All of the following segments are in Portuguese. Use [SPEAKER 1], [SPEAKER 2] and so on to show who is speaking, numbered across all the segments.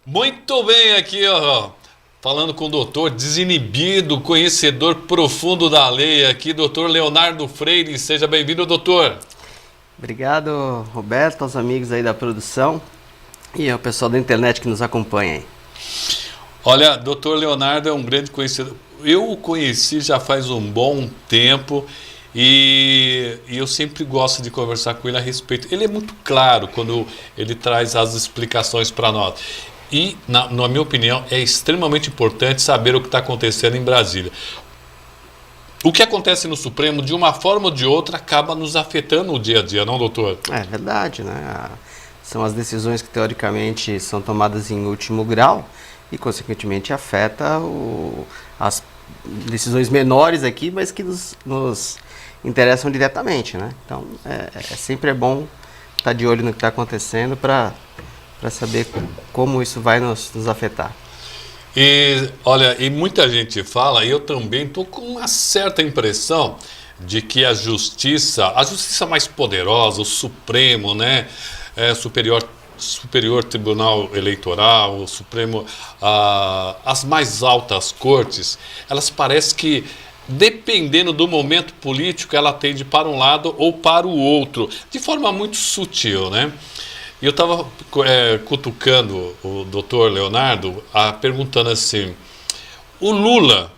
[SPEAKER 1] Muito bem, aqui, ó, falando com o doutor desinibido, conhecedor profundo da lei, aqui, doutor Leonardo Freire. Seja bem-vindo, doutor.
[SPEAKER 2] Obrigado, Roberto, aos amigos aí da produção e ao pessoal da internet que nos acompanha aí.
[SPEAKER 1] Olha, doutor Leonardo é um grande conhecedor. Eu o conheci já faz um bom tempo e eu sempre gosto de conversar com ele a respeito. Ele é muito claro quando ele traz as explicações para nós. E, na minha opinião, é extremamente importante saber o que está acontecendo em Brasília. O que acontece no Supremo, de uma forma ou de outra, acaba nos afetando o dia a dia, não, doutor?
[SPEAKER 2] É verdade, né? São as decisões que teoricamente são tomadas em último grau e, consequentemente, afeta as decisões menores aqui, mas que nos interessam diretamente, né? Então, sempre bom estar de olho no que está acontecendo para saber como isso vai nos afetar.
[SPEAKER 1] E, olha, e muita gente fala, e eu também estou com uma certa impressão de que a justiça mais poderosa, o Supremo, né, Superior Tribunal Eleitoral, o Supremo, as mais altas cortes, elas parecem que, dependendo do momento político, ela tende para um lado ou para o outro, de forma muito sutil, né? E eu estava cutucando o doutor Leonardo, perguntando assim, o Lula,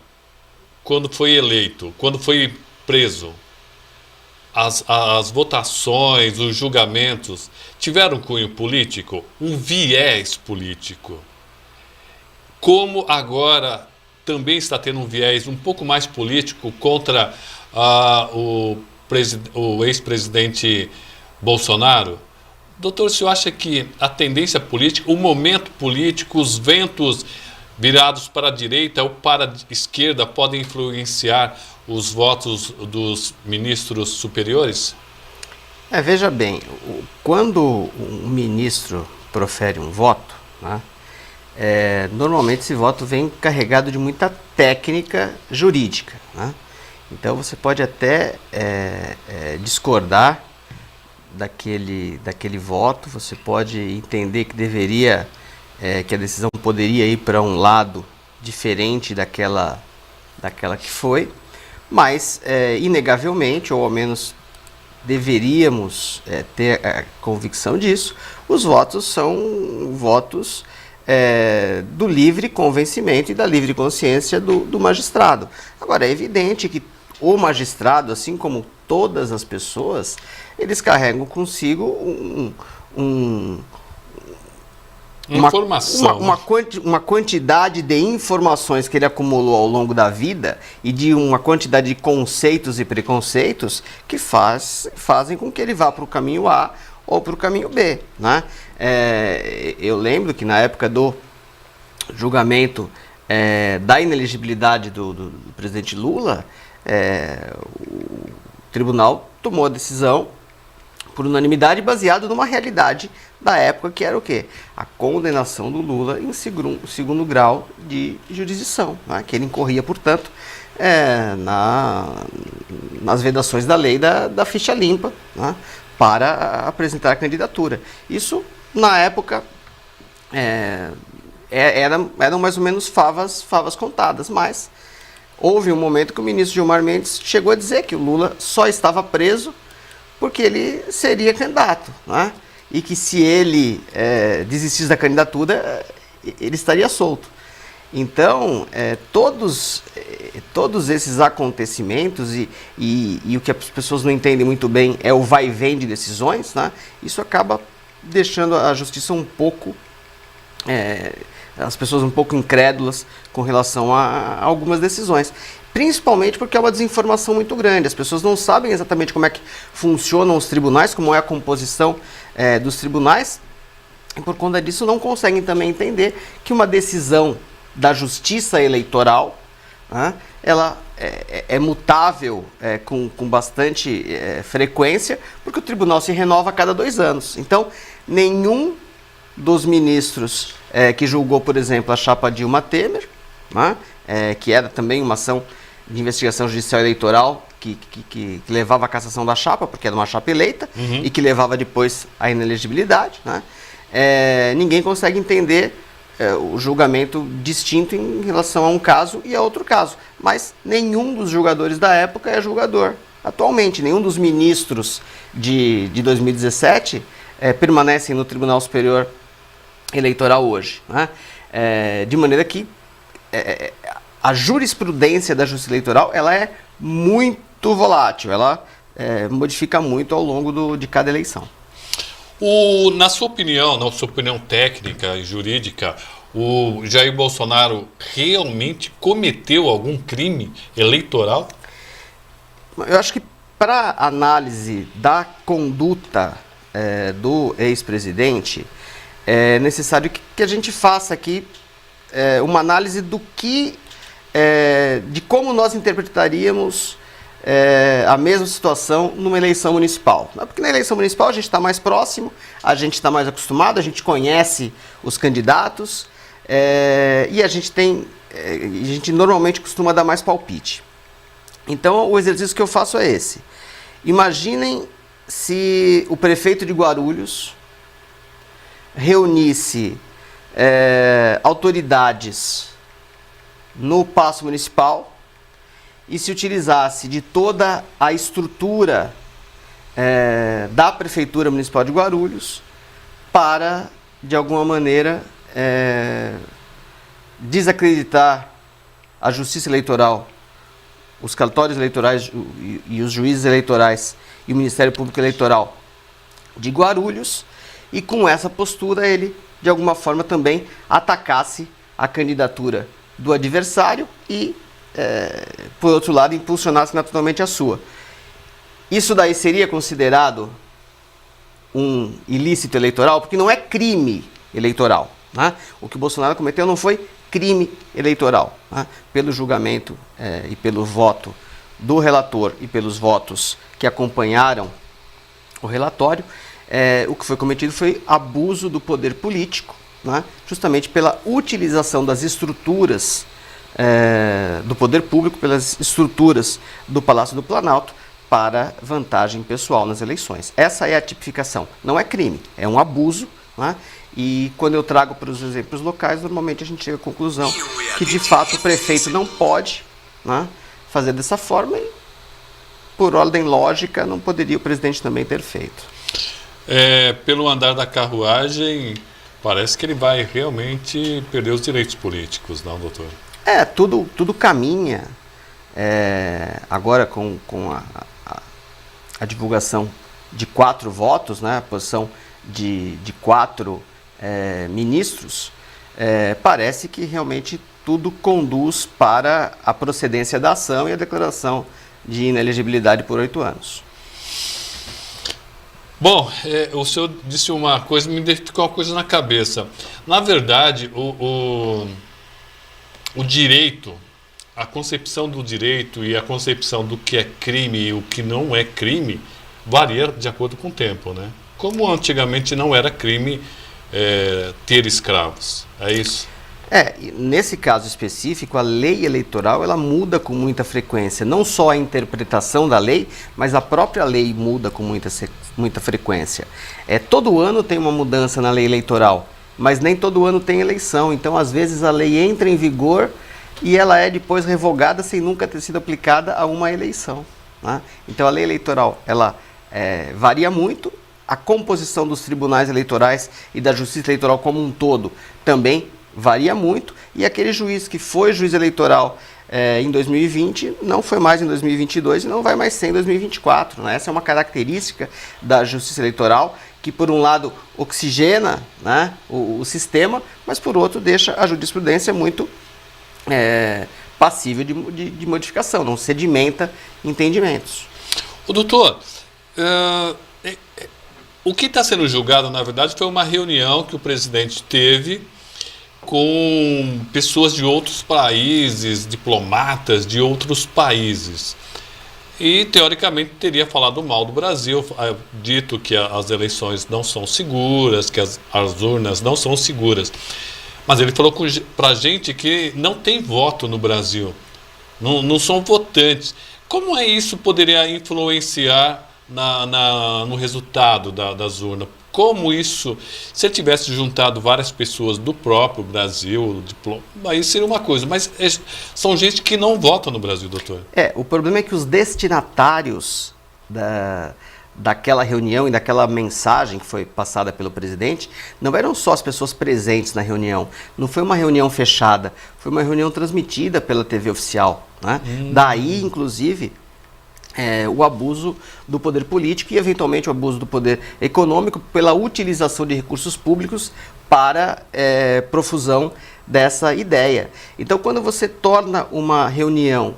[SPEAKER 1] quando foi eleito, quando foi preso, as votações, os julgamentos, tiveram cunho político, um viés político. Como agora também está tendo um viés um pouco mais político contra o ex-presidente Bolsonaro? Doutor, o senhor acha que a tendência política, o momento político, os ventos virados para a direita ou para a esquerda podem influenciar os votos dos ministros superiores?
[SPEAKER 2] Veja bem, quando um ministro profere um voto, né, normalmente esse voto vem carregado de muita técnica jurídica, né? Então você pode até discordar daquele voto, você pode entender que que a decisão poderia ir para um lado diferente daquela que foi, mas inegavelmente, ou ao menos deveríamos ter a convicção disso, os votos são votos do livre convencimento e da livre consciência do magistrado. Agora, é evidente que o magistrado, assim como todas as pessoas, eles carregam consigo uma quantidade de informações que ele acumulou ao longo da vida e de uma quantidade de conceitos e preconceitos que fazem com que ele vá para o caminho A ou para o caminho B, né? Eu lembro que na época do julgamento da inelegibilidade do presidente Lula, o tribunal tomou a decisão por unanimidade baseado numa realidade da época, que era o quê? A condenação do Lula em segundo grau de jurisdição, né? Que ele incorria, portanto, nas vedações da lei da ficha limpa, né? Para apresentar a candidatura. Isso, na época, eram mais ou menos favas contadas, mas houve um momento que o ministro Gilmar Mendes chegou a dizer que o Lula só estava preso porque ele seria candidato, né? E que se ele desistisse da candidatura, ele estaria solto. Então, todos esses acontecimentos e o que as pessoas não entendem muito bem é o vai e vem de decisões, né? Isso acaba deixando a justiça um pouco... as pessoas um pouco incrédulas com relação a algumas decisões. Principalmente porque é uma desinformação muito grande. As pessoas não sabem exatamente como é que funcionam os tribunais, como é a composição dos tribunais, e por conta disso não conseguem também entender que uma decisão da justiça eleitoral, né, ela é mutável com bastante frequência, porque o tribunal se renova a cada 2 anos. Então, nenhum dos ministros que julgou, por exemplo, a chapa Dilma Temer, né, que era também uma ação de investigação judicial eleitoral que levava à cassação da chapa, porque era uma chapa eleita, e que levava depois à inelegibilidade, né? Ninguém consegue entender o julgamento distinto em relação a um caso e a outro caso. Mas nenhum dos julgadores da época é julgador atualmente. Nenhum dos ministros de 2017 permanecem no Tribunal Superior Eleitoral hoje, né? De maneira que a jurisprudência da Justiça Eleitoral ela é muito volátil, ela modifica muito ao longo de cada eleição.
[SPEAKER 1] Na sua opinião técnica e jurídica, o Jair Bolsonaro realmente cometeu algum crime eleitoral?
[SPEAKER 2] Eu acho que para análise da conduta do ex-presidente, é necessário que a gente faça aqui uma análise de como nós interpretaríamos a mesma situação numa eleição municipal. Porque na eleição municipal a gente está mais próximo, a gente está mais acostumado, a gente conhece os candidatos e a gente normalmente costuma dar mais palpite. Então o exercício que eu faço é esse. Imaginem se o prefeito de Guarulhos reunisse autoridades no Paço Municipal e se utilizasse de toda a estrutura da Prefeitura Municipal de Guarulhos para, de alguma maneira, desacreditar a Justiça Eleitoral, os cartórios eleitorais e os juízes eleitorais e o Ministério Público Eleitoral de Guarulhos, e com essa postura ele, de alguma forma, também atacasse a candidatura do adversário e por outro lado, impulsionasse naturalmente a sua. Isso daí seria considerado um ilícito eleitoral? Porque não é crime eleitoral, né? O que o Bolsonaro cometeu não foi crime eleitoral, né? Pelo julgamento e pelo voto do relator e pelos votos que acompanharam o relatório, o que foi cometido foi abuso do poder político, né? Justamente pela utilização das estruturas do poder público, pelas estruturas do Palácio do Planalto para vantagem pessoal nas eleições. Essa é a tipificação. Não é crime, é um abuso, né? E quando eu trago para os exemplos locais, normalmente a gente chega à conclusão que de fato o prefeito não pode, né, fazer dessa forma e, por ordem lógica, não poderia o presidente também ter feito.
[SPEAKER 1] Pelo andar da carruagem, parece que ele vai realmente perder os direitos políticos, não, doutor?
[SPEAKER 2] Tudo caminha, agora com a divulgação de 4 votos, né, a posição de 4 ministros, parece que realmente tudo conduz para a procedência da ação e a declaração de inelegibilidade por 8 anos.
[SPEAKER 1] Bom, o senhor disse uma coisa, me ficou uma coisa na cabeça. Na verdade, o direito, a concepção do direito e a concepção do que é crime e o que não é crime varia de acordo com o tempo, né? Como antigamente não era crime ter escravos, é isso?
[SPEAKER 2] Nesse caso específico, a lei eleitoral ela muda com muita frequência. Não só a interpretação da lei, mas a própria lei muda com muita frequência. Todo ano tem uma mudança na lei eleitoral, mas nem todo ano tem eleição. Então, às vezes, a lei entra em vigor e ela é depois revogada sem nunca ter sido aplicada a uma eleição, né? Então, a lei eleitoral ela varia muito. A composição dos tribunais eleitorais e da justiça eleitoral como um todo também varia muito. E aquele juiz que foi juiz eleitoral em 2020 não foi mais em 2022 e não vai mais ser em 2024, né? Essa é uma característica da justiça eleitoral que, por um lado, oxigena, né, o sistema, mas, por outro, deixa a jurisprudência muito passível de modificação, não sedimenta entendimentos.
[SPEAKER 1] Doutor, o que está sendo julgado, na verdade, foi uma reunião que o presidente teve com pessoas de outros países, diplomatas de outros países. E, teoricamente, teria falado mal do Brasil, dito que as eleições não são seguras, que as urnas não são seguras. Mas ele falou para a gente que não tem voto no Brasil, não são votantes. Como isso poderia influenciar no resultado das urnas? como isso, se ele tivesse juntado várias pessoas do próprio Brasil, aí seria uma coisa, mas são gente que não vota no Brasil, doutor.
[SPEAKER 2] O problema é que os destinatários daquela reunião e daquela mensagem que foi passada pelo presidente não eram só as pessoas presentes na reunião, não foi uma reunião fechada, foi uma reunião transmitida pela TV oficial, né? Daí, inclusive, o abuso do poder político e, eventualmente, o abuso do poder econômico pela utilização de recursos públicos para profusão dessa ideia. Então, quando você torna uma reunião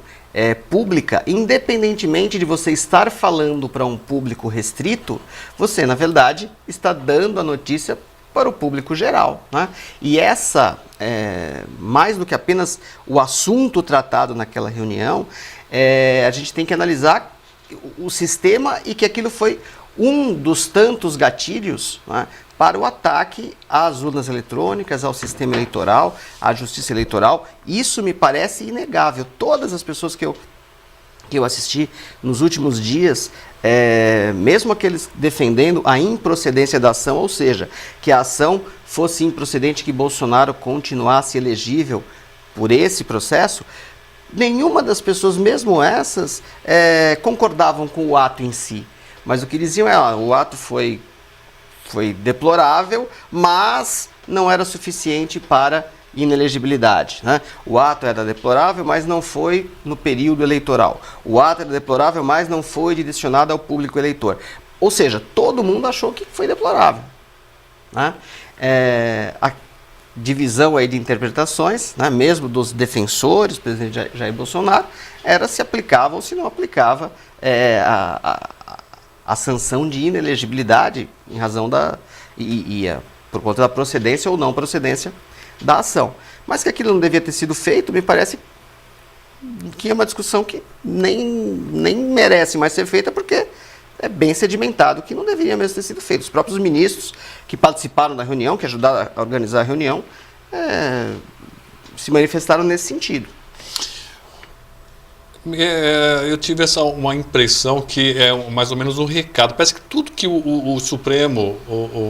[SPEAKER 2] pública, independentemente de você estar falando para um público restrito, você, na verdade, está dando a notícia para o público geral, né? E mais do que apenas o assunto tratado naquela reunião, a gente tem que analisar o sistema e que aquilo foi um dos tantos gatilhos, né, para o ataque às urnas eletrônicas, ao sistema eleitoral, à justiça eleitoral. Isso me parece inegável. Todas as pessoas que eu assisti nos últimos dias, mesmo aqueles defendendo a improcedência da ação, ou seja, que a ação fosse improcedente, que Bolsonaro continuasse elegível por esse processo, nenhuma das pessoas, mesmo essas, concordavam com o ato em si. Mas o que diziam o ato foi deplorável, mas não era suficiente para inelegibilidade, né? O ato era deplorável, mas não foi no período eleitoral. O ato era deplorável, mas não foi direcionado ao público eleitor. Ou seja, todo mundo achou que foi deplorável, né? A divisão aí de interpretações, né, mesmo dos defensores do presidente Jair Bolsonaro, era se aplicava ou se não aplicava a sanção de inelegibilidade em razão por conta da procedência ou não procedência da ação. Mas que aquilo não devia ter sido feito, me parece que é uma discussão que nem merece mais ser feita, porque é bem sedimentado que não deveria mesmo ter sido feito. Os próprios ministros que participaram da reunião, que ajudaram a organizar a reunião, se manifestaram nesse sentido.
[SPEAKER 1] Eu tive uma impressão que é mais ou menos um recado. Parece que tudo que o Supremo,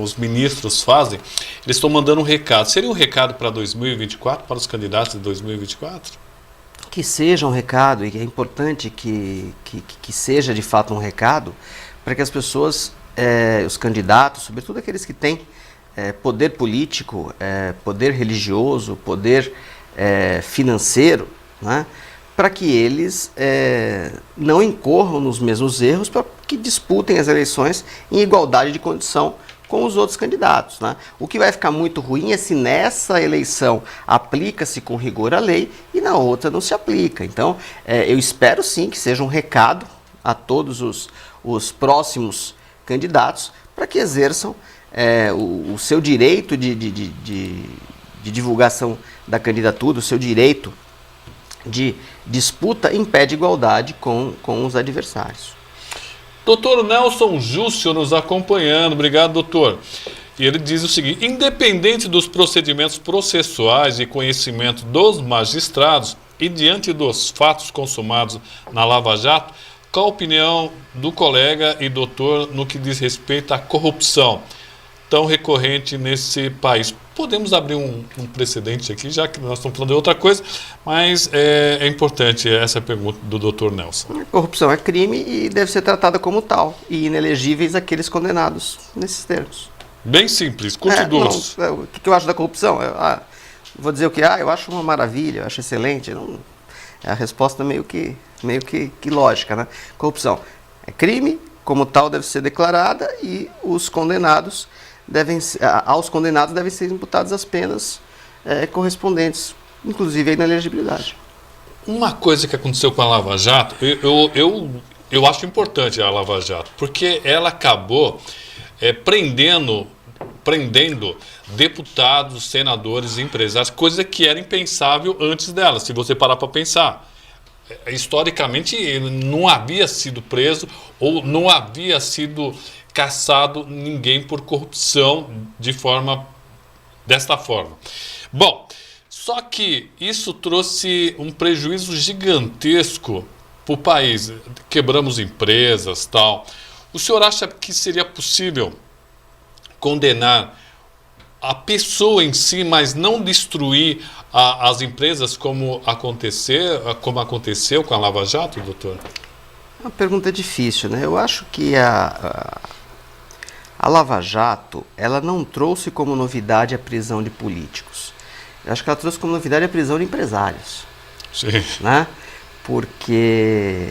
[SPEAKER 1] os ministros fazem, eles estão mandando um recado. Seria um recado para 2024, para os candidatos de 2024?
[SPEAKER 2] Que seja um recado, e é importante que seja de fato um recado, para que as pessoas, os candidatos, sobretudo aqueles que têm poder político, poder religioso, poder financeiro, né, para que eles não incorram nos mesmos erros, para que disputem as eleições em igualdade de condição com os outros candidatos, né? O que vai ficar muito ruim é se nessa eleição aplica-se com rigor a lei e na outra não se aplica. Então, eu espero sim que seja um recado a todos os próximos candidatos para que exerçam o seu direito de divulgação da candidatura, o seu direito de disputa em pé de igualdade com os adversários.
[SPEAKER 1] Doutor Nelson Júcio nos acompanhando, obrigado, doutor. E ele diz o seguinte: independente dos procedimentos processuais e conhecimento dos magistrados e diante dos fatos consumados na Lava Jato, qual a opinião do colega e doutor no que diz respeito à corrupção tão recorrente nesse país? Podemos abrir um precedente aqui, já que nós estamos falando de outra coisa, mas é importante essa pergunta do doutor Nelson.
[SPEAKER 2] A corrupção é crime e deve ser tratada como tal, e inelegíveis aqueles condenados nesses termos.
[SPEAKER 1] Bem simples, curto e grosso.
[SPEAKER 2] O que eu acho da corrupção? Vou dizer o que? Eu acho uma maravilha, eu acho excelente. Não, é a resposta meio que lógica, né? Corrupção é crime, como tal deve ser declarada, e os condenados aos condenados devem ser imputadas as penas correspondentes, inclusive a inelegibilidade.
[SPEAKER 1] Uma coisa que aconteceu com a Lava Jato, eu acho importante a Lava Jato, porque ela acabou prendendo deputados, senadores e empresários, coisa que era impensável antes dela, se você parar para pensar. Historicamente, não havia sido preso ou não havia sido caçado ninguém por corrupção desta forma. Bom, só que isso trouxe um prejuízo gigantesco para o país. Quebramos empresas, tal. O senhor acha que seria possível condenar a pessoa em si, mas não destruir as empresas como aconteceu com a Lava Jato, doutor?
[SPEAKER 2] Uma pergunta difícil, né? Eu acho que a Lava Jato, ela não trouxe como novidade a prisão de políticos. Eu acho que ela trouxe como novidade a prisão de empresários.
[SPEAKER 1] Sim.
[SPEAKER 2] Né? Porque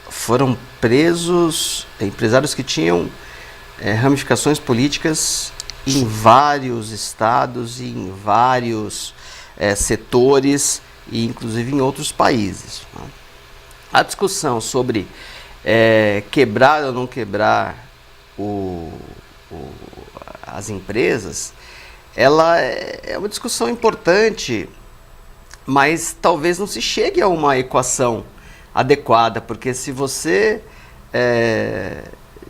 [SPEAKER 2] foram presos empresários que tinham ramificações políticas em vários estados e em vários setores e inclusive em outros países. Né? A discussão sobre quebrar ou não quebrar as empresas, ela é uma discussão importante, mas talvez não se chegue a uma equação adequada, porque se você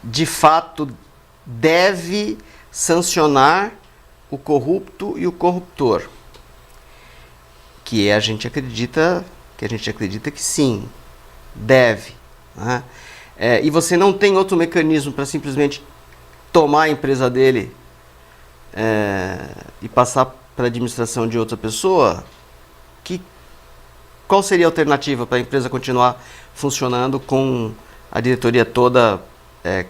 [SPEAKER 2] de fato deve sancionar o corrupto e o corruptor, que a gente acredita que sim, deve, né? E você não tem outro mecanismo para simplesmente tomar a empresa dele e passar para a administração de outra pessoa, qual seria a alternativa para a empresa continuar funcionando com a diretoria toda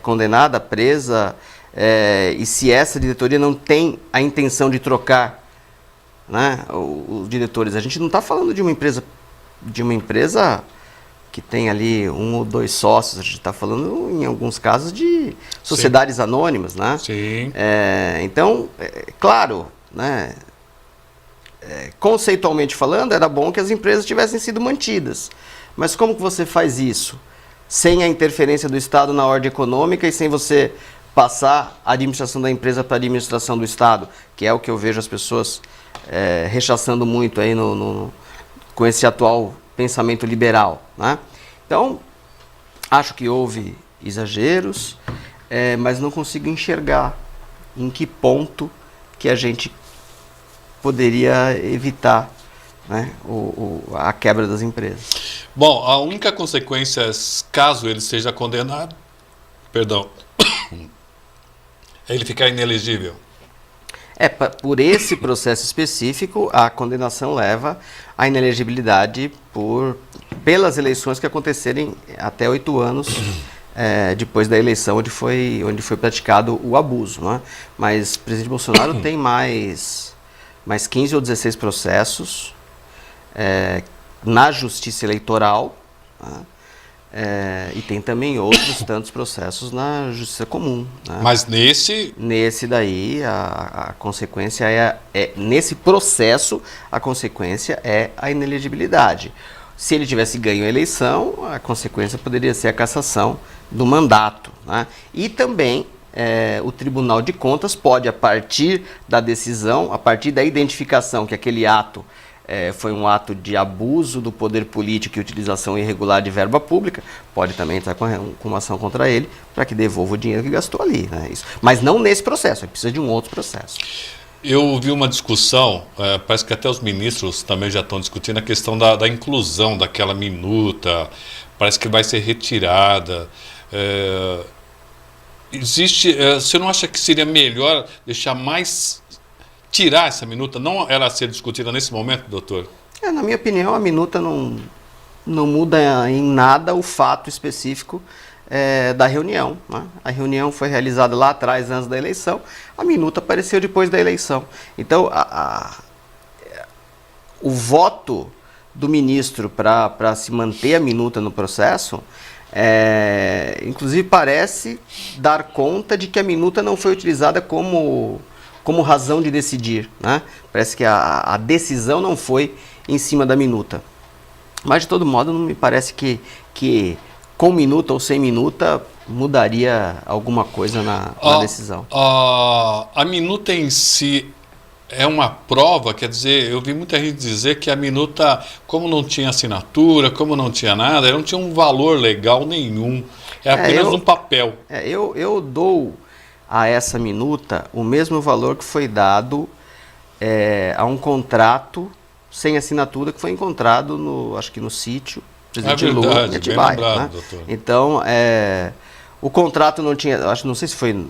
[SPEAKER 2] condenada, presa, e se essa diretoria não tem a intenção de trocar, né, os diretores? A gente não está falando de uma empresa que tem ali 1 ou 2 sócios, a gente está falando, em alguns casos, de sociedades Sim. anônimas, né?
[SPEAKER 1] Sim.
[SPEAKER 2] Então, claro, né, conceitualmente falando, era bom que as empresas tivessem sido mantidas. Mas como que você faz isso? Sem a interferência do Estado na ordem econômica e sem você passar a administração da empresa para a administração do Estado, que é o que eu vejo as pessoas rechaçando muito aí com esse atual pensamento liberal, né? Então, acho que houve exageros, mas não consigo enxergar em que ponto que a gente poderia evitar, né, a quebra das empresas.
[SPEAKER 1] Bom, a única consequência, caso ele seja condenado, é ele ficar inelegível.
[SPEAKER 2] Por esse processo específico, a condenação leva à inelegibilidade pelas eleições que acontecerem até 8 anos depois da eleição onde foi praticado o abuso, né? Mas o presidente Bolsonaro tem mais 15 ou 16 processos na justiça eleitoral, né? E tem também outros tantos processos na justiça comum, né?
[SPEAKER 1] Mas nesse
[SPEAKER 2] daí a consequência nesse processo a consequência é a inelegibilidade. Se ele tivesse ganho a eleição, a consequência poderia ser a cassação do mandato, né? E também o Tribunal de Contas pode, a partir da decisão, a partir da identificação que aquele ato foi um ato de abuso do poder político e utilização irregular de verba pública, pode também entrar com uma ação contra ele para que devolva o dinheiro que gastou ali, né? Isso. Mas não nesse processo, ele precisa de um outro processo.
[SPEAKER 1] Eu vi uma discussão, parece que até os ministros também já estão discutindo a questão da inclusão daquela minuta, parece que vai ser retirada. Você não acha que seria melhor tirar essa minuta, não ela ser discutida nesse momento, doutor?
[SPEAKER 2] Na minha opinião, a minuta não muda em nada o fato específico da reunião, né? A reunião foi realizada lá atrás, antes da eleição, a minuta apareceu depois da eleição. Então, o voto do ministro para se manter a minuta no processo, inclusive parece dar conta de que a minuta não foi utilizada como razão de decidir, né? Parece que a decisão não foi em cima da minuta. Mas, de todo modo, não me parece que com minuta ou sem minuta mudaria alguma coisa na decisão.
[SPEAKER 1] A minuta em si é uma prova, quer dizer, eu vi muita gente dizer que a minuta, como não tinha assinatura, como não tinha nada, ela não tinha um valor legal nenhum, apenas um papel.
[SPEAKER 2] Eu dou a essa minuta o mesmo valor que foi dado a um contrato sem assinatura que foi encontrado acho que no sítio Presidente Lula em Atibaia,
[SPEAKER 1] lembrado,
[SPEAKER 2] né?
[SPEAKER 1] Doutor.
[SPEAKER 2] Então, o contrato não tinha, não sei se foi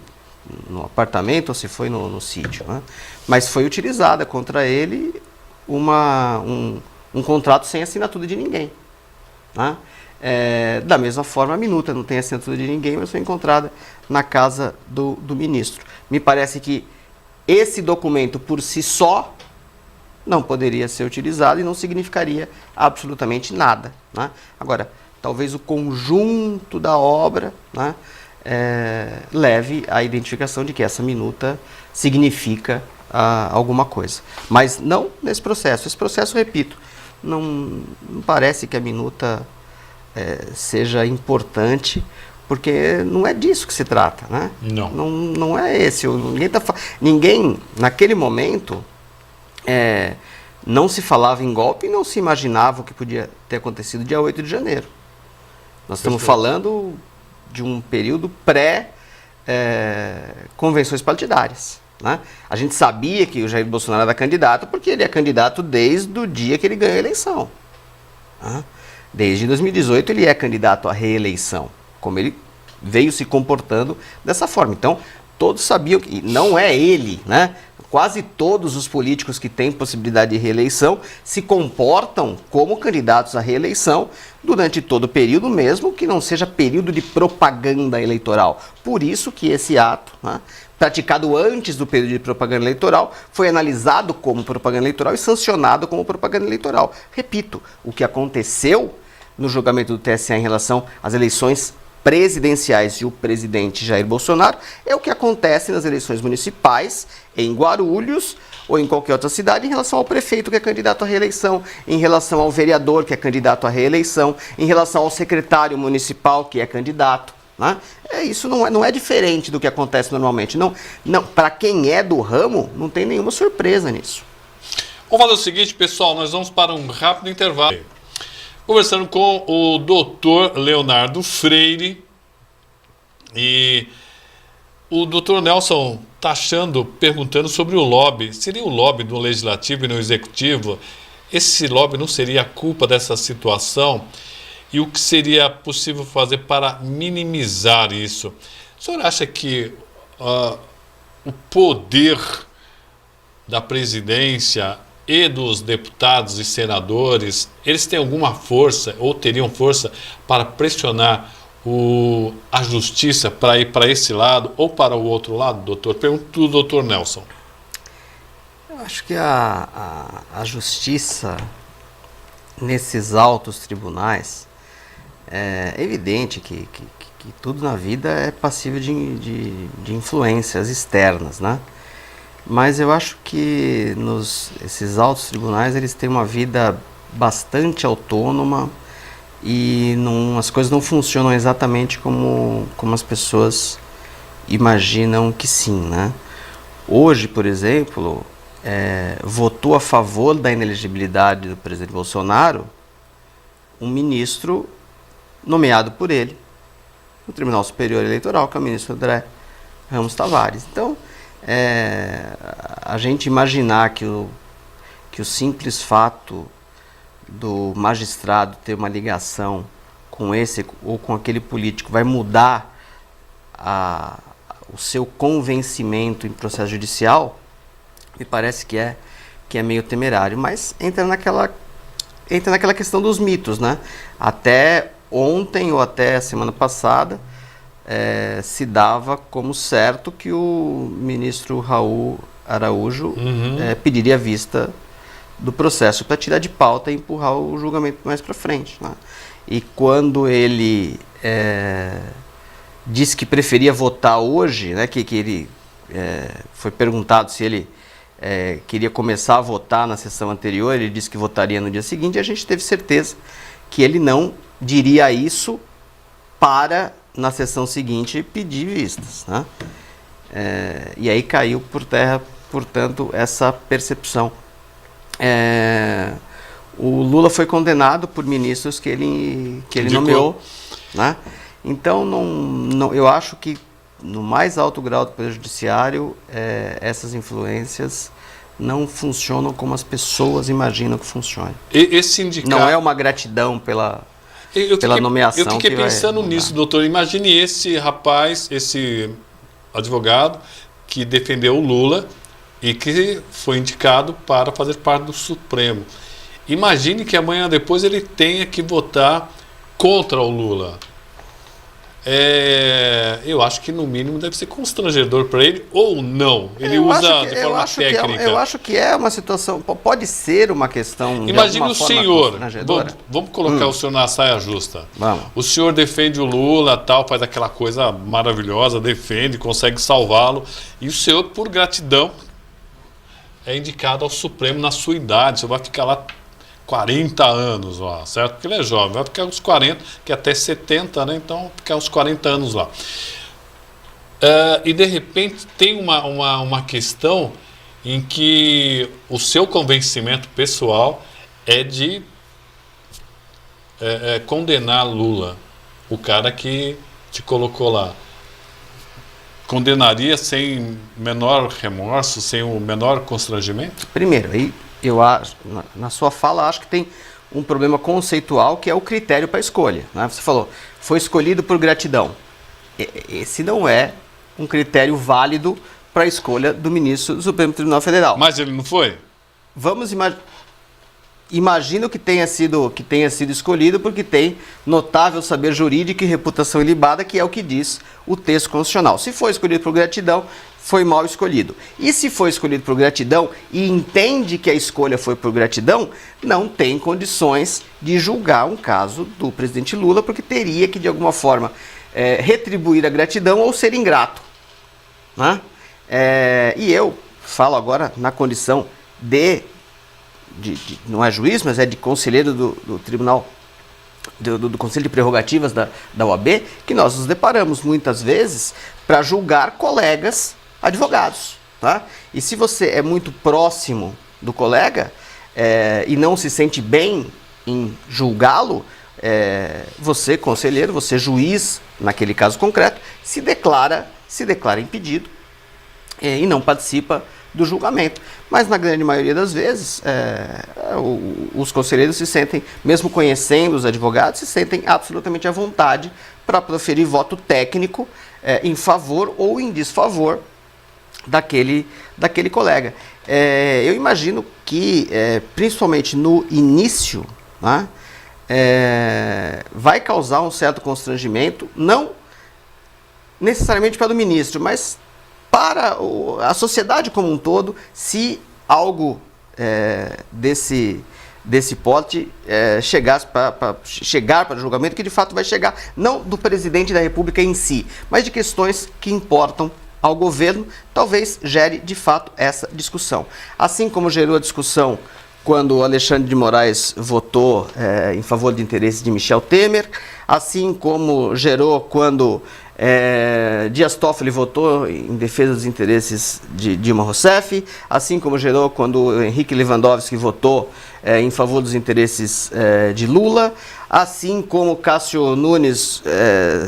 [SPEAKER 2] no apartamento ou se foi no sítio, né? Mas foi utilizada contra ele um contrato sem assinatura de ninguém, né? Da mesma forma, a minuta não tem assinatura de ninguém, mas foi encontrada na casa do ministro. Me parece que esse documento por si só não poderia ser utilizado e não significaria absolutamente nada, né? Agora, talvez o conjunto da obra, né, leve à identificação de que essa minuta significa alguma coisa. Mas não nesse processo. Esse processo, repito, não parece que a minuta seja importante, porque não é disso que se trata, né? Não é esse. Ninguém, naquele momento, não se falava em golpe e não se imaginava o que podia ter acontecido dia 8 de janeiro. Nós estamos falando de um período pré-convenções partidárias, né? A gente sabia que o Jair Bolsonaro era candidato porque ele é candidato desde o dia que ele ganhou a eleição, né? Desde 2018 ele é candidato à reeleição, como ele veio se comportando dessa forma. Então, todos sabiam que não é ele, né? Quase todos os políticos que têm possibilidade de reeleição se comportam como candidatos à reeleição durante todo o período, mesmo que não seja período de propaganda eleitoral. Por isso que esse ato, né, praticado antes do período de propaganda eleitoral, foi analisado como propaganda eleitoral e sancionado como propaganda eleitoral. Repito, o que aconteceu no julgamento do TSE em relação às eleições presidenciais e o presidente Jair Bolsonaro é o que acontece nas eleições municipais em Guarulhos ou em qualquer outra cidade em relação ao prefeito que é candidato à reeleição, em relação ao vereador que é candidato à reeleição, em relação ao secretário municipal que é candidato, né? Isso não é diferente do que acontece normalmente. Não, para quem é do ramo, não tem nenhuma surpresa nisso.
[SPEAKER 1] Vamos fazer o seguinte, pessoal, nós vamos para um rápido intervalo. Conversando com o doutor Leonardo Freire, e o doutor Nelson está perguntando sobre o lobby. Seria o lobby do Legislativo e no Executivo? Esse lobby não seria a culpa dessa situação? E o que seria possível fazer para minimizar isso? O senhor acha que o poder da presidência e dos deputados e senadores, eles têm alguma força ou teriam força para pressionar a justiça para ir para esse lado ou para o outro lado, doutor? Pergunto do doutor Nelson.
[SPEAKER 2] Eu acho que a justiça nesses altos tribunais, é evidente que tudo na vida é passível de influências externas, né? Mas eu acho que esses altos tribunais eles têm uma vida bastante autônoma e as coisas não funcionam exatamente como as pessoas imaginam que sim, né? Hoje, por exemplo, votou a favor da inelegibilidade do presidente Bolsonaro um ministro nomeado por ele no Tribunal Superior Eleitoral, que é o ministro André Ramos Tavares. Então, a gente imaginar que o simples fato do magistrado ter uma ligação com esse ou com aquele político vai mudar o seu convencimento em processo judicial, me parece que é meio temerário. Mas entra naquela questão dos mitos, né? Até ontem ou até a semana passada, se dava como certo que o ministro Raul Araújo pediria vista do processo para tirar de pauta e empurrar o julgamento mais para frente, né? E quando ele disse que preferia votar hoje, né, que ele foi perguntado se ele queria começar a votar na sessão anterior, ele disse que votaria no dia seguinte, e a gente teve certeza que ele não diria isso para, na sessão seguinte, pedir vistas, né? E aí caiu por terra, portanto, essa percepção. O Lula foi condenado por ministros que ele nomeou, né? Então, eu acho que no mais alto grau do Poder Judiciário, essas influências não funcionam como as pessoas imaginam que funcionem.
[SPEAKER 1] Esse sindicato...
[SPEAKER 2] Não é uma gratidão pela nomeação.
[SPEAKER 1] Eu fiquei pensando nisso, doutor. Imagine esse rapaz, esse advogado que defendeu o Lula e que foi indicado para fazer parte do Supremo. Imagine que amanhã depois ele tenha que votar contra o Lula. Eu acho que no mínimo deve ser constrangedor para ele, ou não. Ele usa de forma técnica.
[SPEAKER 2] Eu acho que é uma situação, pode ser uma questão.
[SPEAKER 1] Imagine o senhor, vamos colocar o senhor na saia justa.
[SPEAKER 2] Vamos.
[SPEAKER 1] O senhor defende o Lula, tal, faz aquela coisa maravilhosa, defende, consegue salvá-lo, e o senhor, por gratidão, é indicado ao Supremo na sua idade. Você vai ficar lá 40 anos lá, certo? Porque ele é jovem, vai ficar uns 40, que é até 70, né? Então, ficar uns 40 anos lá. E de repente tem uma questão em que o seu convencimento pessoal é de condenar Lula, o cara que te colocou lá. Condenaria sem menor remorso, sem o menor constrangimento?
[SPEAKER 2] Primeiro, aí eu acho, na sua fala, acho que tem um problema conceitual que é o critério para a escolha, né? Você falou, foi escolhido por gratidão. Esse não é um critério válido para a escolha do ministro do Supremo Tribunal Federal.
[SPEAKER 1] Mas ele não foi?
[SPEAKER 2] Vamos imagino que tenha sido escolhido porque tem notável saber jurídico e reputação ilibada, que é o que diz o texto constitucional. Se foi escolhido por gratidão, foi mal escolhido. E se foi escolhido por gratidão e entende que a escolha foi por gratidão, não tem condições de julgar um caso do presidente Lula, porque teria que, de alguma forma, retribuir a gratidão ou ser ingrato, né? E eu falo agora na condição de não é juiz, mas é de conselheiro do Tribunal, do Conselho de Prerrogativas da OAB, que nós nos deparamos muitas vezes para julgar colegas advogados, tá? E se você é muito próximo do colega e não se sente bem em julgá-lo, você, conselheiro, você, juiz, naquele caso concreto, se declara impedido e não participa do julgamento. Mas na grande maioria das vezes, os conselheiros se sentem, mesmo conhecendo os advogados, se sentem absolutamente à vontade para proferir voto técnico em favor ou em desfavor daquele colega. Eu imagino que, principalmente no início, né, vai causar um certo constrangimento, não necessariamente para o ministro, mas para a sociedade como um todo, se algo desse porte chegar para julgamento, que de fato vai chegar, não do presidente da República em si, mas de questões que importam ao governo, talvez gere de fato essa discussão. Assim como gerou a discussão quando o Alexandre de Moraes votou em favor de interesses de Michel Temer, assim como gerou quando Dias Toffoli votou em defesa dos interesses de Dilma Rousseff, assim como gerou quando Henrique Lewandowski votou em favor dos interesses de Lula, assim como Cássio Nunes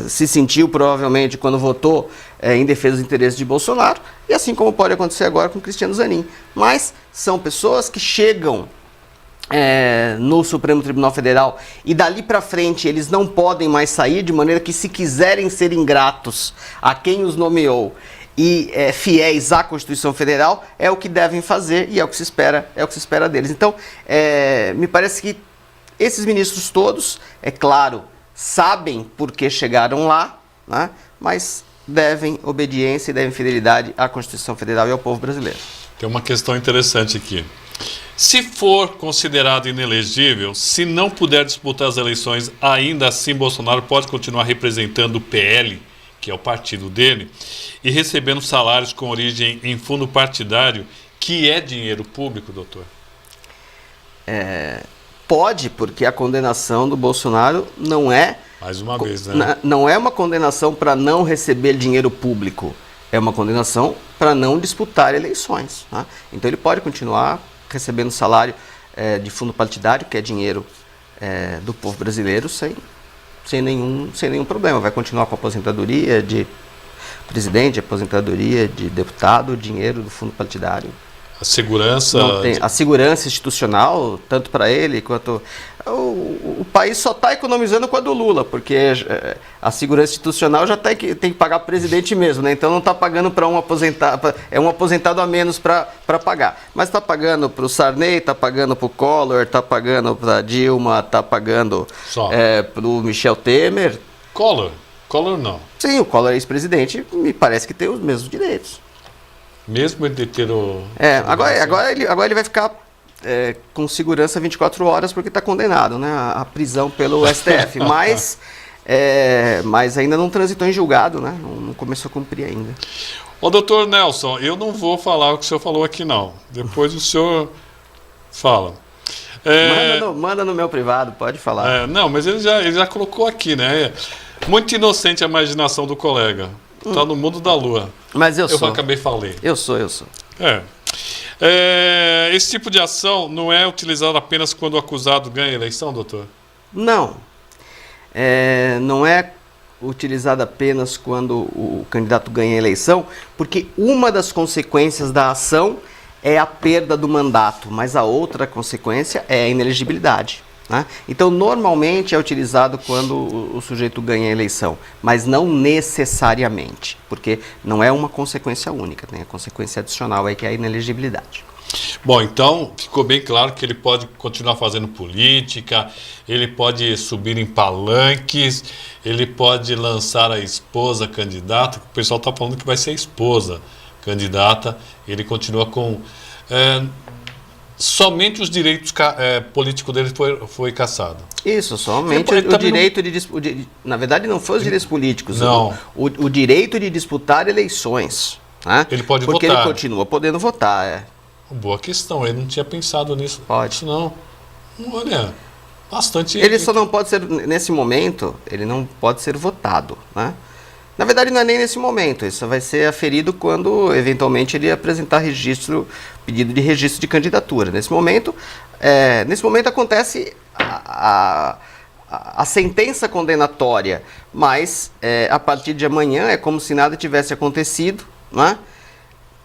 [SPEAKER 2] se sentiu provavelmente quando votou em defesa dos interesses de Bolsonaro, e assim como pode acontecer agora com Cristiano Zanin. Mas são pessoas que chegam no Supremo Tribunal Federal e dali para frente eles não podem mais sair, de maneira que, se quiserem ser ingratos a quem os nomeou e fiéis à Constituição Federal, é o que devem fazer e é o que se espera deles. Então, me parece que esses ministros todos, é claro, sabem por que chegaram lá, né, mas devem obediência e devem fidelidade à Constituição Federal e ao povo brasileiro.
[SPEAKER 1] Tem uma questão interessante aqui. Se for considerado inelegível, se não puder disputar as eleições, ainda assim Bolsonaro pode continuar representando o PL, que é o partido dele, e recebendo salários com origem em fundo partidário, que é dinheiro público, doutor?
[SPEAKER 2] Pode, porque a condenação do Bolsonaro não é...
[SPEAKER 1] Mais uma vez, né?
[SPEAKER 2] Não é uma condenação para não receber dinheiro público, é uma condenação para não disputar eleições, né? Então ele pode continuar recebendo salário de fundo partidário, que é dinheiro do povo brasileiro, sem nenhum problema. Vai continuar com a aposentadoria de presidente, aposentadoria de deputado, dinheiro do fundo partidário.
[SPEAKER 1] A segurança...
[SPEAKER 2] A segurança institucional, tanto para ele quanto o país só está economizando com a do Lula, porque a segurança institucional já tem que pagar presidente mesmo, né? Então não está pagando para um aposentado, é um aposentado a menos para pagar. Mas está pagando para o Sarney, está pagando para o Collor, está pagando para a Dilma, está pagando para o Michel Temer.
[SPEAKER 1] Collor não.
[SPEAKER 2] Sim, o Collor é ex-presidente, me parece que tem os mesmos direitos.
[SPEAKER 1] Mesmo ele ter o...
[SPEAKER 2] Agora ele vai ficar com segurança 24 horas porque está condenado, né, à prisão pelo STF, mas ainda não transitou em julgado, né, não começou a cumprir ainda.
[SPEAKER 1] Ô, doutor Nelson, eu não vou falar o que o senhor falou aqui, não. Depois o senhor fala.
[SPEAKER 2] Manda no meu privado, pode falar.
[SPEAKER 1] Não, mas ele já colocou aqui, né? Muito inocente a imaginação do colega. Está no mundo da lua.
[SPEAKER 2] Mas eu sou.
[SPEAKER 1] Eu acabei falando.
[SPEAKER 2] Eu sou.
[SPEAKER 1] Esse tipo de ação não é utilizado apenas quando o acusado ganha a eleição, doutor?
[SPEAKER 2] Não. Não é utilizado apenas quando o candidato ganha a eleição, porque uma das consequências da ação é a perda do mandato, mas a outra consequência é a inelegibilidade, né? Então, normalmente é utilizado quando o sujeito ganha a eleição, mas não necessariamente, porque não é uma consequência única, tem a consequência adicional aí que é a inelegibilidade.
[SPEAKER 1] Bom, então ficou bem claro que ele pode continuar fazendo política, ele pode subir em palanques, ele pode lançar a esposa candidata, o pessoal está falando que vai ser a esposa candidata, ele continua com... somente os direitos políticos dele foi cassado.
[SPEAKER 2] Isso, somente o direito de... Na verdade, não foi os direitos políticos.
[SPEAKER 1] Não.
[SPEAKER 2] O direito de disputar eleições. Né?
[SPEAKER 1] Ele pode
[SPEAKER 2] porque
[SPEAKER 1] votar.
[SPEAKER 2] Porque ele continua podendo votar,
[SPEAKER 1] Boa questão, ele não tinha pensado nisso.
[SPEAKER 2] Pode.
[SPEAKER 1] Isso não. Olha, bastante...
[SPEAKER 2] Ele só não pode ser, nesse momento, ele não pode ser votado, né? Na verdade, não é nem nesse momento, isso vai ser aferido quando, eventualmente, ele apresentar pedido de registro de candidatura. Nesse momento acontece a sentença condenatória, mas a partir de amanhã é como se nada tivesse acontecido, né?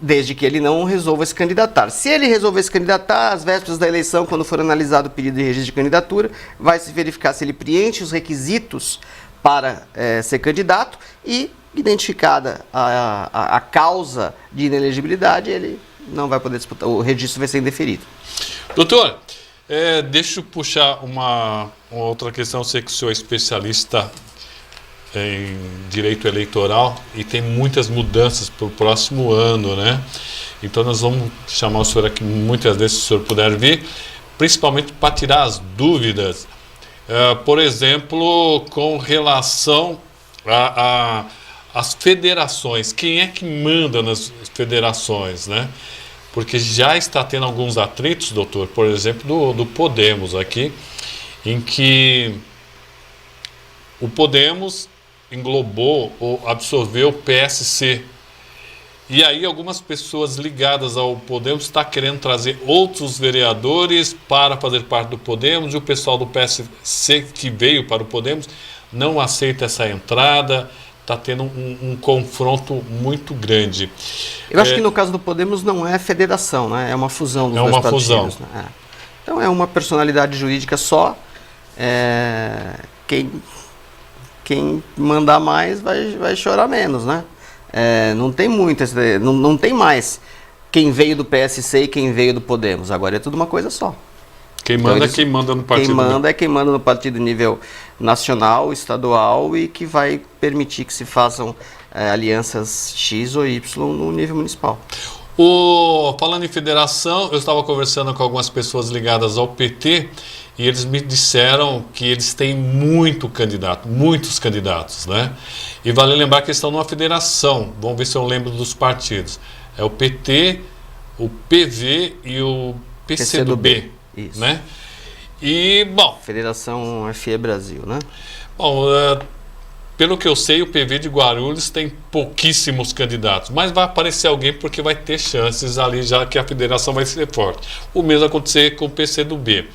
[SPEAKER 2] Desde que ele não resolva se candidatar. Se ele resolver se candidatar, às vésperas da eleição, quando for analisado o pedido de registro de candidatura, vai se verificar se ele preenche os requisitos para ser candidato e, identificada a causa de inelegibilidade, ele não vai poder disputar, o registro vai ser indeferido.
[SPEAKER 1] Doutor, deixa eu puxar uma outra questão. Eu sei que o senhor é especialista em direito eleitoral e tem muitas mudanças para o próximo ano, né? Então nós vamos chamar o senhor aqui muitas vezes, se o senhor puder vir, principalmente para tirar as dúvidas. Por exemplo, com relação às federações, quem é que manda nas federações, né? Porque já está tendo alguns atritos, doutor, por exemplo, do Podemos aqui, em que o Podemos englobou ou absorveu o PSC. E aí algumas pessoas ligadas ao Podemos estão querendo trazer outros vereadores para fazer parte do Podemos, e o pessoal do PSC que veio para o Podemos não aceita essa entrada, está tendo um confronto muito grande.
[SPEAKER 2] Eu acho que no caso do Podemos não é federação, né? É uma fusão dos dois partidos. É uma fusão. Né? Então é uma personalidade jurídica só, quem mandar mais vai chorar menos, né? Não tem muito, não tem mais quem veio do PSC e quem veio do Podemos. Agora é tudo uma coisa só.
[SPEAKER 1] Quem manda é quem manda no partido.
[SPEAKER 2] Quem manda é quem manda no partido nível nacional, estadual, e que vai permitir que se façam alianças X ou Y no nível municipal.
[SPEAKER 1] Falando em federação, eu estava conversando com algumas pessoas ligadas ao PT e eles me disseram que eles têm muitos candidatos, né? E vale lembrar que eles estão numa federação. Vamos ver se eu lembro dos partidos. É o PT, o PV e o PCdoB,
[SPEAKER 2] isso,
[SPEAKER 1] né? E, bom...
[SPEAKER 2] Federação FE Brasil, né?
[SPEAKER 1] Bom, pelo que eu sei, o PV de Guarulhos tem pouquíssimos candidatos, mas vai aparecer alguém porque vai ter chances ali, já que a federação vai ser forte. O mesmo acontecer com o PCdoB.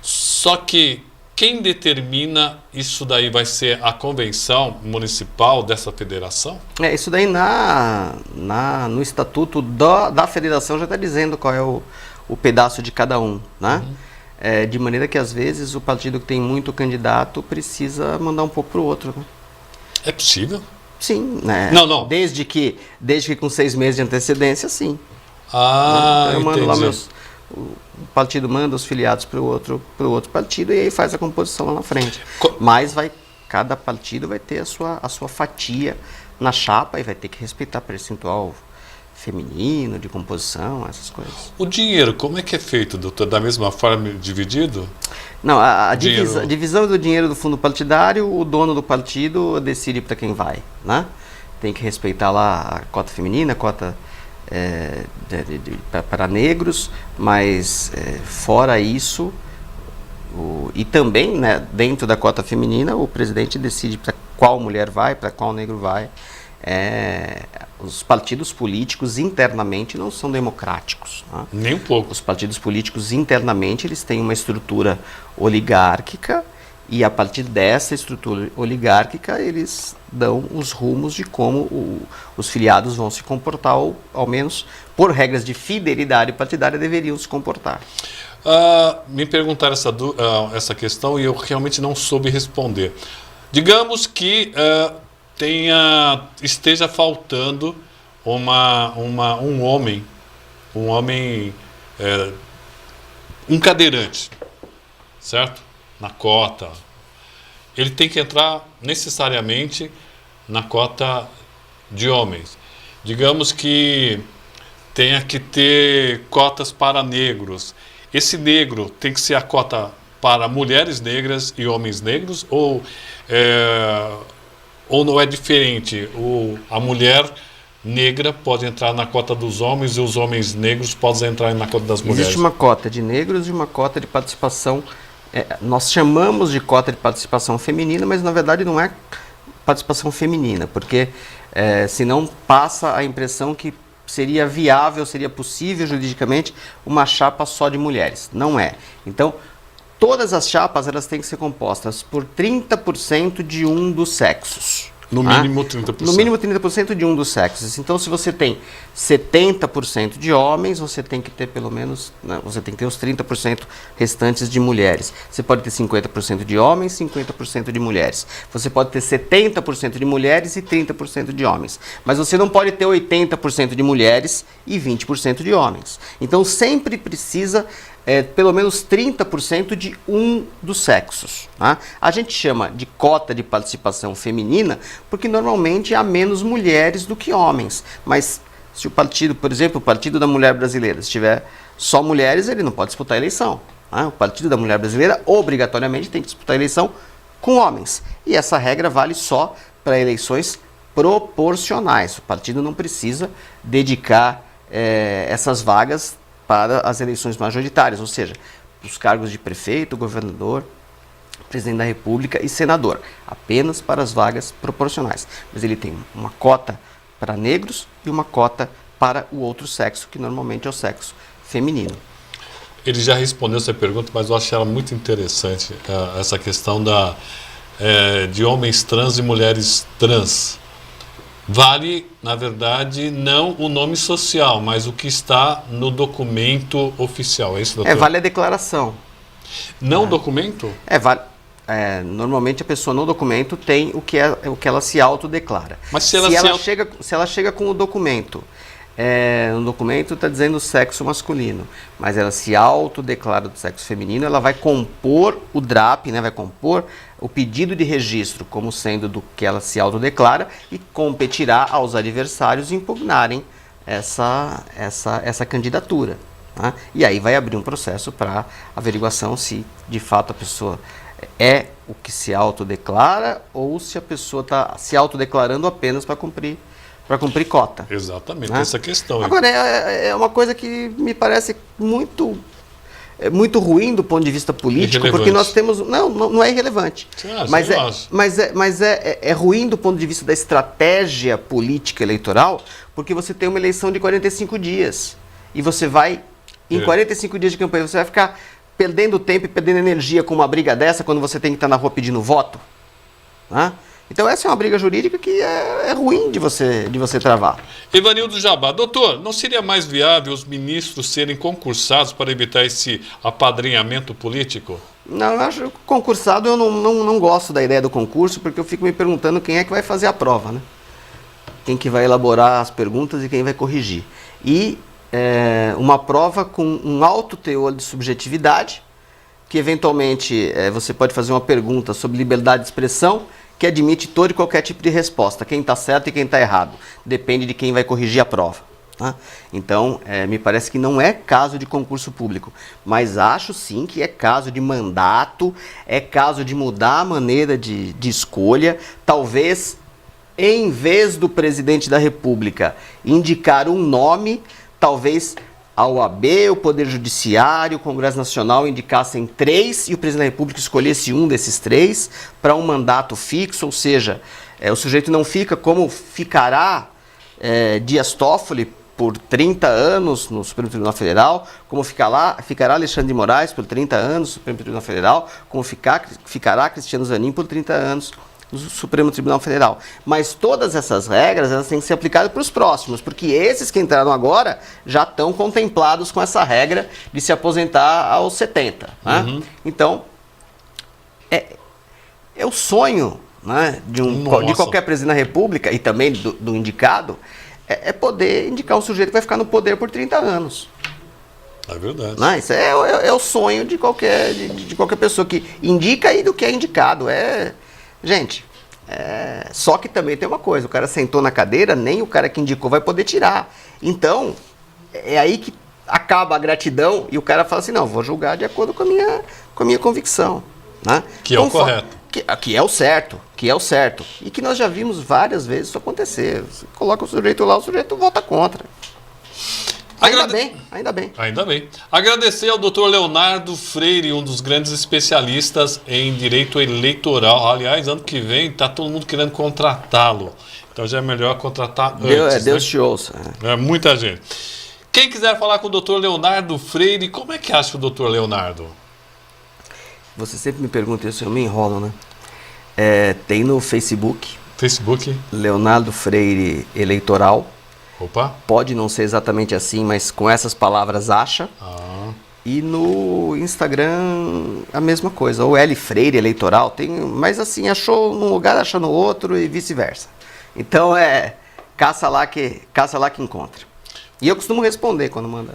[SPEAKER 1] Só que quem determina isso daí vai ser a convenção municipal dessa federação?
[SPEAKER 2] Isso daí no estatuto da federação já está dizendo qual é o pedaço de cada um, né? de maneira que às vezes o partido que tem muito candidato precisa mandar um pouco para o outro. Né?
[SPEAKER 1] É possível?
[SPEAKER 2] Sim, né?
[SPEAKER 1] Não.
[SPEAKER 2] Desde que com 6 meses de antecedência, sim.
[SPEAKER 1] Ah,
[SPEAKER 2] então eu mando
[SPEAKER 1] entendi.
[SPEAKER 2] lá o partido manda os filiados para o outro partido e aí faz a composição lá na frente. Mas cada partido vai ter a sua fatia na chapa e vai ter que respeitar percentual feminino, de composição, essas coisas.
[SPEAKER 1] O dinheiro, como é que é feito, doutor? Da mesma forma dividido?
[SPEAKER 2] Não, a divisão do dinheiro do fundo partidário, o dono do partido decide para quem vai, né? Tem que respeitar lá a cota feminina, a cota para negros, mas fora isso, e também, né, dentro da cota feminina, o presidente decide para qual mulher vai, para qual negro vai. Os partidos políticos internamente não são democráticos. Né?
[SPEAKER 1] Nem um pouco.
[SPEAKER 2] Os partidos políticos internamente eles têm uma estrutura oligárquica e a partir dessa estrutura oligárquica eles dão os rumos de como os filiados vão se comportar ou ao menos por regras de fidelidade partidária deveriam se comportar.
[SPEAKER 1] Me perguntaram essa questão e eu realmente não soube responder. Digamos que esteja faltando um homem, um cadeirante, certo? Na cota. Ele tem que entrar necessariamente na cota de homens. Digamos que tenha que ter cotas para negros. Esse negro tem que ser a cota para mulheres negras e homens negros ou não é diferente? A mulher negra pode entrar na cota dos homens e os homens negros podem entrar na cota das mulheres?
[SPEAKER 2] Existe uma cota de negros e uma cota de participação. Nós chamamos de cota de participação feminina, mas na verdade não é participação feminina, porque senão passa a impressão que seria viável, seria possível juridicamente uma chapa só de mulheres. Não é. Então, todas as chapas elas têm que ser compostas por 30% de um dos sexos.
[SPEAKER 1] No mínimo 30%.
[SPEAKER 2] No mínimo 30% de um dos sexos. Então, se você tem 70% de homens, você tem que ter pelo menos, você tem que ter os 30% restantes de mulheres. Você pode ter 50% de homens, 50% de mulheres. Você pode ter 70% de mulheres e 30% de homens. Mas você não pode ter 80% de mulheres e 20% de homens. Então, sempre precisa pelo menos 30% de um dos sexos. Tá? A gente chama de cota de participação feminina porque normalmente há menos mulheres do que homens. Mas se o partido, por exemplo, o Partido da Mulher Brasileira, se tiver só mulheres, ele não pode disputar a eleição. Tá? O Partido da Mulher Brasileira obrigatoriamente tem que disputar a eleição com homens. E essa regra vale só para eleições proporcionais. O partido não precisa dedicar essas vagas para as eleições majoritárias, ou seja, os cargos de prefeito, governador, presidente da República e senador, apenas para as vagas proporcionais. Mas ele tem uma cota para negros e uma cota para o outro sexo, que normalmente é o sexo feminino.
[SPEAKER 1] Ele já respondeu essa pergunta, mas eu acho ela muito interessante, essa questão de homens trans e mulheres trans. Vale, na verdade, não o nome social, mas o que está no documento oficial. É isso, doutor?
[SPEAKER 2] Vale a declaração.
[SPEAKER 1] Não o documento?
[SPEAKER 2] Vale. Normalmente a pessoa no documento tem o que ela se autodeclara.
[SPEAKER 1] Mas
[SPEAKER 2] se ela chega com o documento, no documento está dizendo sexo masculino, mas ela se autodeclara do sexo feminino, ela vai compor o DRAP, né, vai compor o pedido de registro como sendo do que ela se autodeclara e competirá aos adversários impugnarem essa candidatura. Né? E aí vai abrir um processo para averiguação se de fato a pessoa é o que se autodeclara ou se a pessoa está se autodeclarando apenas para cumprir cota.
[SPEAKER 1] Exatamente,
[SPEAKER 2] né?
[SPEAKER 1] Essa questão.
[SPEAKER 2] Agora, é uma coisa que me parece muito ruim do ponto de vista político, porque nós temos... Não é irrelevante. Mas é ruim do ponto de vista da estratégia política eleitoral, porque você tem uma eleição de 45 dias. E você vai, em 45 dias de campanha, você vai ficar perdendo tempo e perdendo energia com uma briga dessa quando você tem que estar na rua pedindo voto? Né? Então essa é uma briga jurídica que é ruim de você travar.
[SPEAKER 1] Evanildo Jabá, doutor, não seria mais viável os ministros serem concursados para evitar esse apadrinhamento político?
[SPEAKER 2] Não, eu acho que concursado eu não gosto da ideia do concurso, porque eu fico me perguntando quem é que vai fazer a prova, né? Quem que vai elaborar as perguntas e quem vai corrigir. E uma prova com um alto teor de subjetividade, que eventualmente você pode fazer uma pergunta sobre liberdade de expressão, que admite todo e qualquer tipo de resposta, quem está certo e quem está errado. Depende de quem vai corrigir a prova. Tá? Então, me parece que não é caso de concurso público, mas acho sim que é caso de mandato, é caso de mudar a maneira de escolha, talvez em vez do presidente da República indicar um nome, talvez a OAB, o Poder Judiciário, o Congresso Nacional indicassem 3 e o presidente da República escolhesse um desses 3 para um mandato fixo, ou seja, o sujeito não fica como ficará Dias Toffoli por 30 anos no Supremo Tribunal Federal, como ficará Alexandre de Moraes por 30 anos no Supremo Tribunal Federal, como ficará Cristiano Zanin por 30 anos no Supremo Tribunal Federal. Mas todas essas regras elas têm que ser aplicadas para os próximos, porque esses que entraram agora já estão contemplados com essa regra de se aposentar aos 70. Né?
[SPEAKER 1] Uhum.
[SPEAKER 2] Então, é o sonho, né, de qualquer presidente da República e também do indicado, é poder indicar um sujeito que vai ficar no poder por 30 anos.
[SPEAKER 1] É verdade.
[SPEAKER 2] Né? Isso é o sonho de qualquer pessoa que indica e do que é indicado. Gente, só que também tem uma coisa, o cara sentou na cadeira, nem o cara que indicou vai poder tirar. Então, é aí que acaba a gratidão e o cara fala assim, não, vou julgar de acordo com a minha convicção. Né?
[SPEAKER 1] Que é o correto.
[SPEAKER 2] Que é o certo, E que nós já vimos várias vezes isso acontecer. Você coloca o sujeito lá, o sujeito vota contra. Ainda bem.
[SPEAKER 1] Ainda bem. Agradecer ao Dr. Leonardo Freire, um dos grandes especialistas em direito eleitoral. Aliás, ano que vem está todo mundo querendo contratá-lo. Então já é melhor contratar antes.
[SPEAKER 2] Deus te ouça.
[SPEAKER 1] Muita gente. Quem quiser falar com o Dr. Leonardo Freire, como é que acha o Dr. Leonardo?
[SPEAKER 2] Você sempre me pergunta isso, eu me enrolo, né? Tem no Facebook. Leonardo Freire Eleitoral.
[SPEAKER 1] Opa.
[SPEAKER 2] Pode não ser exatamente assim, mas com essas palavras acha. E no Instagram a mesma coisa, ou L Freire Eleitoral, mas assim, achou num lugar, acha no outro e vice-versa. Então caça lá que encontra. E eu costumo responder quando manda.